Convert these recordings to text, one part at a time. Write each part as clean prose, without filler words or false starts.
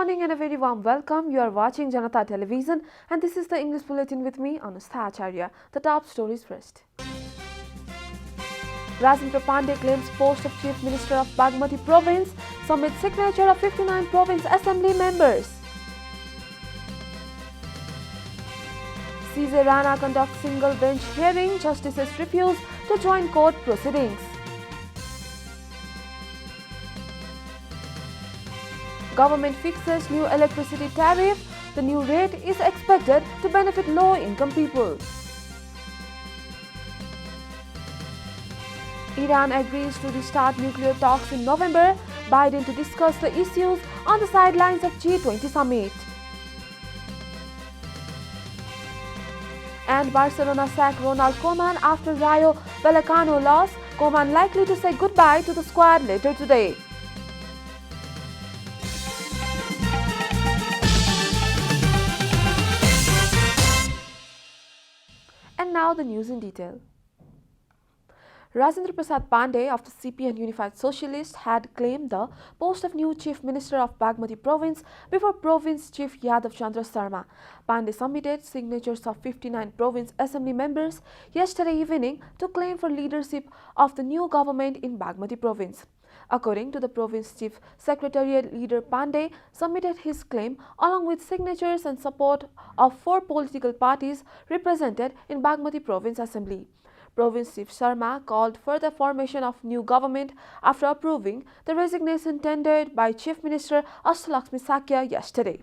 morning and a very warm welcome. You are watching Janata Television and this is the English Bulletin with me, Anustha Acharya. The top stories first. Rajendra Pandey claims post of Chief Minister of Bagmati Province, submits signature of 59 Province Assembly members. CJ Rana conducts single bench hearing, justices refuse to join court proceedings. Government fixes new electricity tariff. The new rate is expected to benefit low-income people. Iran agrees to restart nuclear talks in November. Biden to discuss the issues on the sidelines of G20 summit. And Barcelona sacked Ronald Koeman after Rayo Vallecano loss. Koeman likely to say goodbye to the squad later today. And now the news in detail. Rajendra Prasad Pandey of the CP and Unified Socialists had claimed the post of new Chief Minister of Bagmati Province before Province Chief Yadav Chandra Sharma. Pandey submitted signatures of 59 Province Assembly members yesterday evening to claim for leadership of the new government in Bagmati Province. According to the Province Chief Secretariat leader, Pandey submitted his claim along with signatures and support of 4 political parties represented in Bagmati Province Assembly. Province Chief Sharma called for the formation of new government after approving the resignation tendered by Chief Minister Ashtalakshmi Sakya yesterday.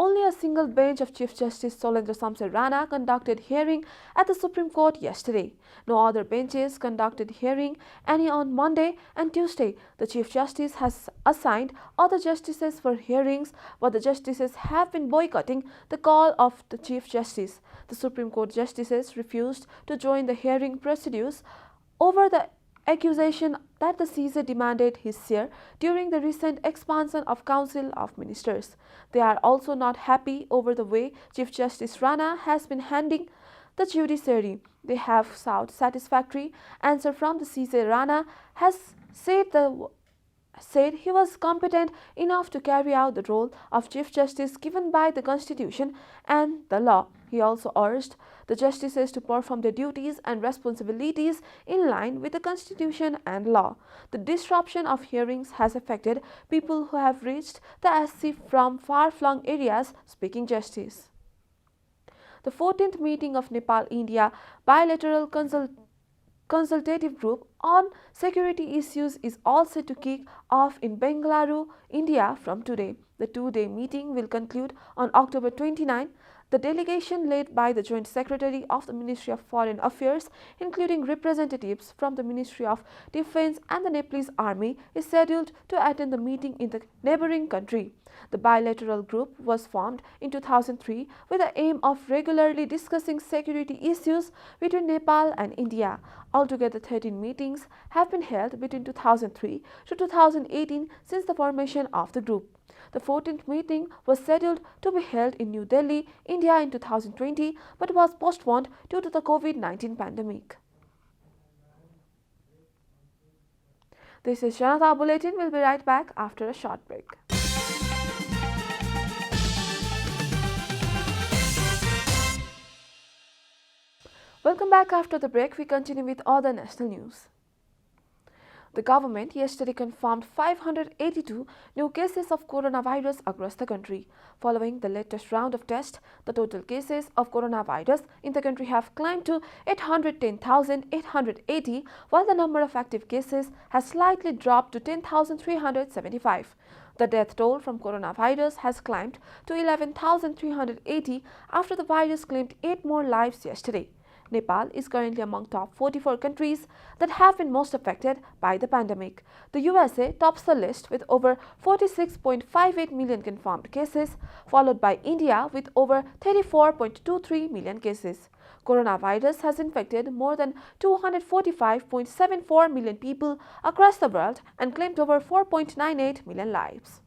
Only a single bench of Chief Justice Solendra Samsher Rana conducted hearing at the Supreme Court yesterday. No other benches conducted hearing any on Monday and Tuesday. The Chief Justice has assigned other justices for hearings, but the justices have been boycotting the call of the Chief Justice. The Supreme Court justices refused to join the hearing procedures over the accusation that the CJ demanded his share during the recent expansion of Council of Ministers. They are also not happy over the way Chief Justice Rana has been handling the judiciary. They have sought satisfactory answer from the CJ. Rana has said he was competent enough to carry out the role of Chief Justice given by the Constitution and the law. He also urged the justices to perform their duties and responsibilities in line with the Constitution and law. The disruption of hearings has affected people who have reached the SC from far-flung areas seeking justice. The 14th meeting of Nepal-India bilateral consultative group on security issues is all set to kick off in Bengaluru, India from today. The 2-day meeting will conclude on October 29. The delegation led by the Joint Secretary of the Ministry of Foreign Affairs, including representatives from the Ministry of Defence and the Nepalese Army, is scheduled to attend the meeting in the neighbouring country. The bilateral group was formed in 2003 with the aim of regularly discussing security issues between Nepal and India. Altogether, 13 meetings have been held between 2003 to 2018 since the formation of the group. The 14th meeting was scheduled to be held in New Delhi, India in 2020 but was postponed due to the COVID-19 pandemic. This is Janata Bulletin. We'll be right back after a short break. Welcome back after the break. We continue with other national news. The government yesterday confirmed 582 new cases of coronavirus across the country. Following the latest round of tests, the total cases of coronavirus in the country have climbed to 810,880, while the number of active cases has slightly dropped to 10,375. The death toll from coronavirus has climbed to 11,380 after the virus claimed 8 more lives yesterday. Nepal is currently among top 44 countries that have been most affected by the pandemic. The USA tops the list with over 46.58 million confirmed cases, followed by India with over 34.23 million cases. Coronavirus has infected more than 245.74 million people across the world and claimed over 4.98 million lives.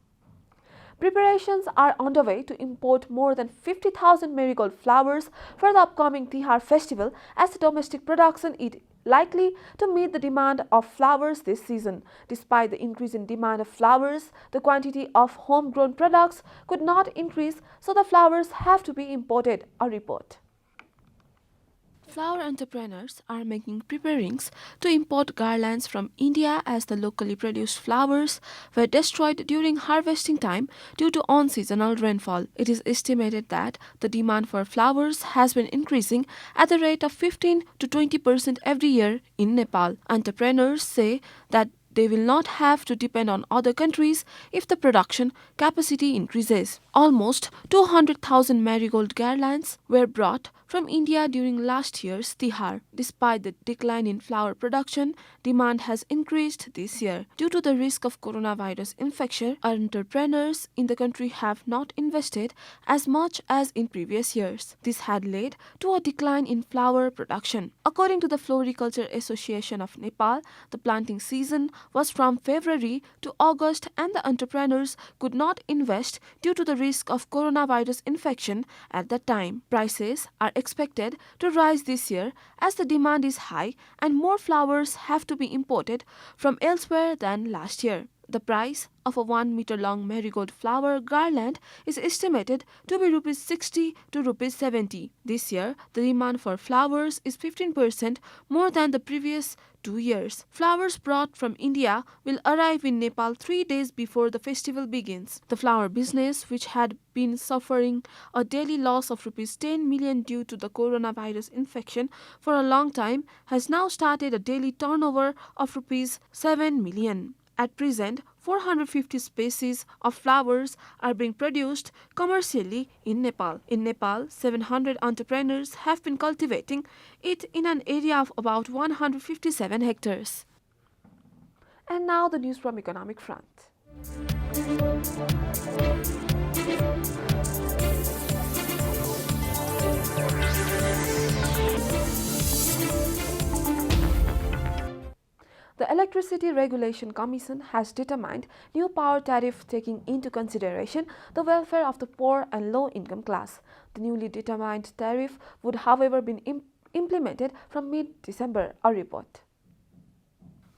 Preparations are underway to import more than 50,000 marigold flowers for the upcoming Tihar festival as the domestic production is likely to meet the demand of flowers this season. Despite the increase in demand of flowers, the quantity of homegrown products could not increase, so the flowers have to be imported, a report. Flower entrepreneurs are making preparings to import garlands from India as the locally produced flowers were destroyed during harvesting time due to unseasonal rainfall. It is estimated that the demand for flowers has been increasing at the rate of 15 to 20% every year in Nepal. Entrepreneurs say that they will not have to depend on other countries if the production capacity increases. Almost 200,000 marigold garlands were brought from India during last year's Tihar. Despite the decline in flower production, demand has increased this year. Due to the risk of coronavirus infection, entrepreneurs in the country have not invested as much as in previous years. This had led to a decline in flower production. According to the Floriculture Association of Nepal, the planting season was from February to August and the entrepreneurs could not invest due to the risk of coronavirus infection at that time. Prices are expected to rise this year as the demand is high and more flowers have to be imported from elsewhere than last year. The price of a 1 meter long marigold flower garland is estimated to be Rs 60 to Rs 70. This year, the demand for flowers is 15% more than the previous 2 years. Flowers brought from India will arrive in Nepal 3 days before the festival begins. The flower business, which had been suffering a daily loss of Rs 10 million due to the coronavirus infection for a long time, has now started a daily turnover of Rs 7 million. At present, 450 species of flowers are being produced commercially in Nepal. In Nepal, 700 entrepreneurs have been cultivating it in an area of about 157 hectares. And now the news from economic front. The Electricity Regulation Commission has determined new power tariff taking into consideration the welfare of the poor and low-income class. The newly determined tariff would, however, be implemented from mid-December, a report.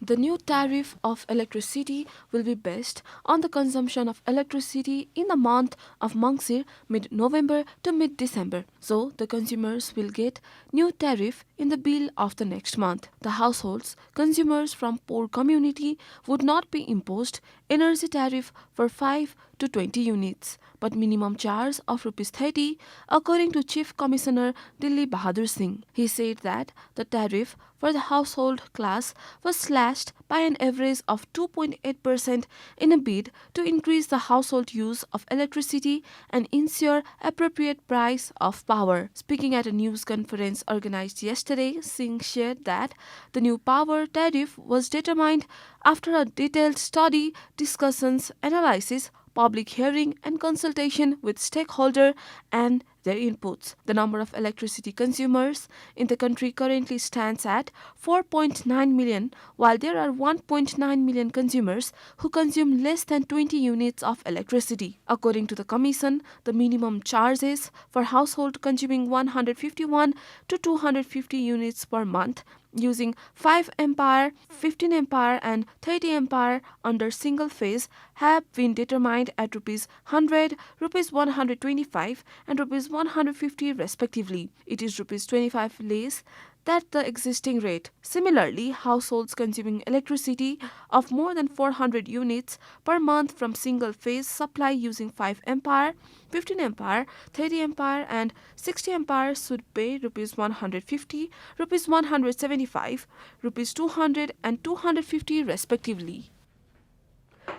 The new tariff of electricity will be based on the consumption of electricity in the month of Mangsir, mid-November to mid-December. So, the consumers will get new tariff in the bill of the next month. The households, consumers from poor community would not be imposed energy tariff for 5 to 20 units, but minimum charge of Rs 30, according to Chief Commissioner Dilli Bahadur Singh. He said that the tariff for the household class was slashed by an average of 2.8% in a bid to increase the household use of electricity and ensure appropriate price of power. Speaking at a news conference organized yesterday, Singh shared that the new power tariff was determined after a detailed study, discussions, analysis, public hearing and consultation with stakeholders and their inputs. The number of electricity consumers in the country currently stands at 4.9 million, while there are 1.9 million consumers who consume less than 20 units of electricity. According to the Commission, the minimum charges for household consuming 151 to 250 units per month using 5 ampere, 15 ampere and 30 ampere under single phase have been determined at Rs 100, Rs 125 and Rs 150 respectively. It is Rs 25 less than the existing rate. Similarly, households consuming electricity of more than 400 units per month from single phase supply using 5 ampere, 15 ampere, 30 ampere and 60 ampere should pay Rs 150, Rs 175, Rs 200 and 250 respectively.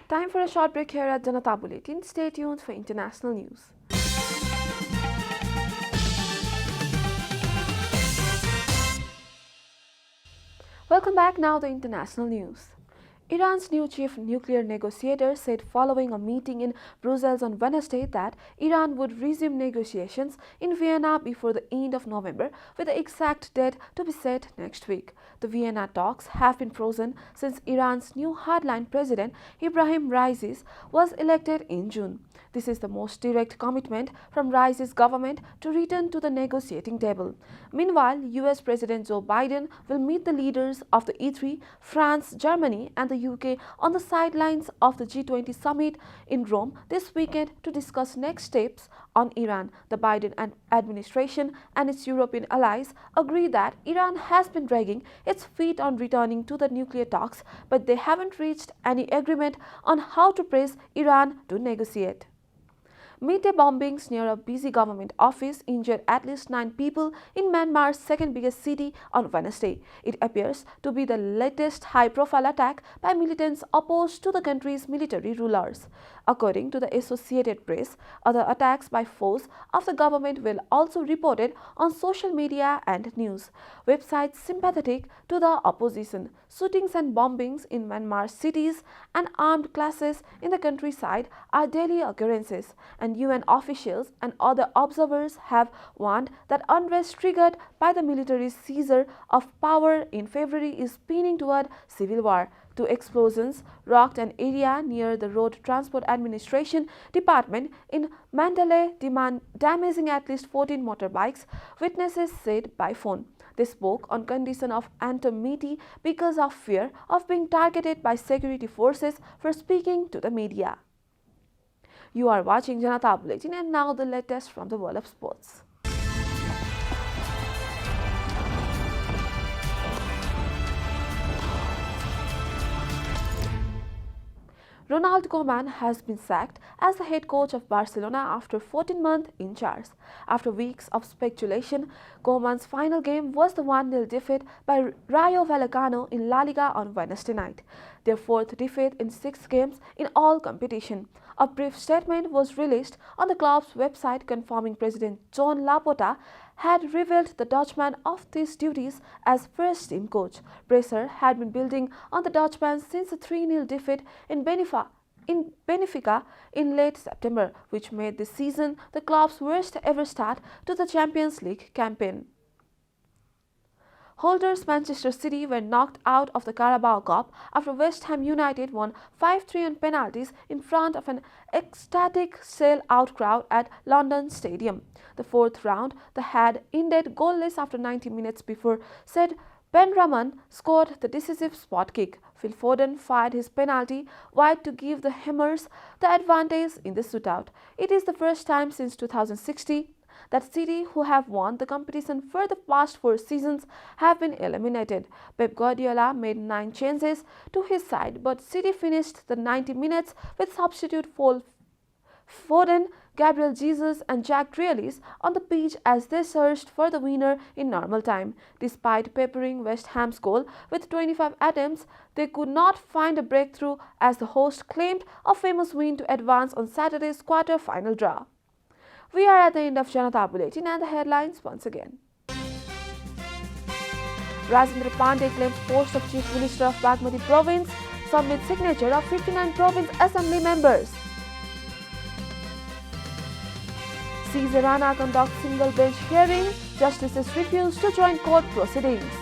Time for a short break here at Janata Bulletin. Stay tuned for international news. Welcome back. Now the international news. Iran's new chief nuclear negotiator said following a meeting in Brussels on Wednesday that Iran would resume negotiations in Vienna before the end of November, with the exact date to be set next week. The Vienna talks have been frozen since Iran's new hardline president Ibrahim Raisi was elected in June. This is the most direct commitment from Raisi's government to return to the negotiating table. Meanwhile, US President Joe Biden will meet the leaders of the E3, France, Germany, and the UK on the sidelines of the G20 summit in Rome this weekend to discuss next steps on Iran. The Biden administration and its European allies agree that Iran has been dragging its feet on returning to the nuclear talks, but they haven't reached any agreement on how to press Iran to negotiate. Midday bombings near a busy government office injured at least 9 people in Myanmar's second biggest city on Wednesday. It appears to be the latest high-profile attack by militants opposed to the country's military rulers. According to the Associated Press, other attacks by foes of the government were also reported on social media and news websites sympathetic to the opposition. Shootings and bombings in Myanmar cities and armed clashes in the countryside are daily occurrences, and UN officials and other observers have warned that unrest triggered by the military seizure of power in February is spinning toward civil war. 2 explosions rocked an area near the Road Transport Administration Department in Mandalay, damaging at least 14 motorbikes, witnesses said by phone. They spoke on condition of anonymity because of fear of being targeted by security forces for speaking to the media. You are watching Janata Bulletin, and now the latest from the world of sports. Ronald Koeman has been sacked as the head coach of Barcelona after 14 months in charge. After weeks of speculation, Koeman's final game was the 1-0 defeat by Rayo Vallecano in La Liga on Wednesday night, their 4th defeat in 6 games in all competition. A brief statement was released on the club's website confirming President Joan Laporta had revealed the Dutchman of these duties as first-team coach. Pressure had been building on the Dutchman since a 3-0 defeat in Benfica in late September, which made this season the club's worst ever start to the Champions League campaign. Holders Manchester City were knocked out of the Carabao Cup after West Ham United won 5-3 on penalties in front of an ecstatic sell-out crowd at London Stadium. The 4th round had ended goalless after 90 minutes before said Benrahman scored the decisive spot kick. Phil Foden fired his penalty wide to give the Hammers the advantage in the shootout. It is the first time since 2016 that City, who have won the competition for the past 4 seasons, have been eliminated. Pep Guardiola made 9 changes to his side, but City finished the 90 minutes with substitute Foden, Gabriel Jesus and Jack Grealish on the pitch as they searched for the winner in normal time. Despite peppering West Ham's goal with 25 attempts, they could not find a breakthrough as the host claimed a famous win to advance on Saturday's quarter-final draw. We are at the end of Janata Bulletin, and the headlines once again. Rajendra Pandey claims post of Chief Minister of Bagmati Province, submits signature of 59 province assembly members. CJ Rana conducts single bench hearing, justices refuse to join court proceedings.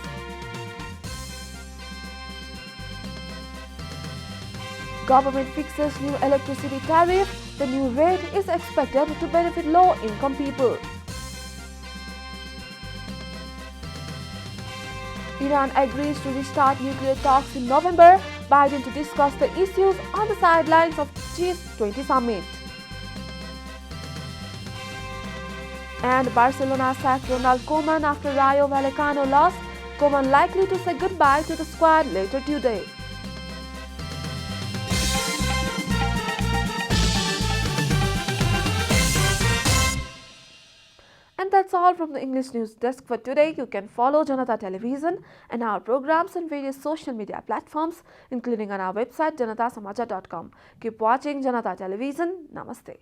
Government fixes new electricity tariff. The new rate is expected to benefit low-income people. Iran agrees to restart nuclear talks in November. Biden to discuss the issues on the sidelines of G20 summit. And Barcelona sacked Ronald Koeman after Rayo Vallecano loss. Koeman likely to say goodbye to the squad later today. And that's all from the English News Desk for today. You can follow Janata Television and our programs on various social media platforms, including on our website janatasamajar.com. Keep watching Janata Television. Namaste.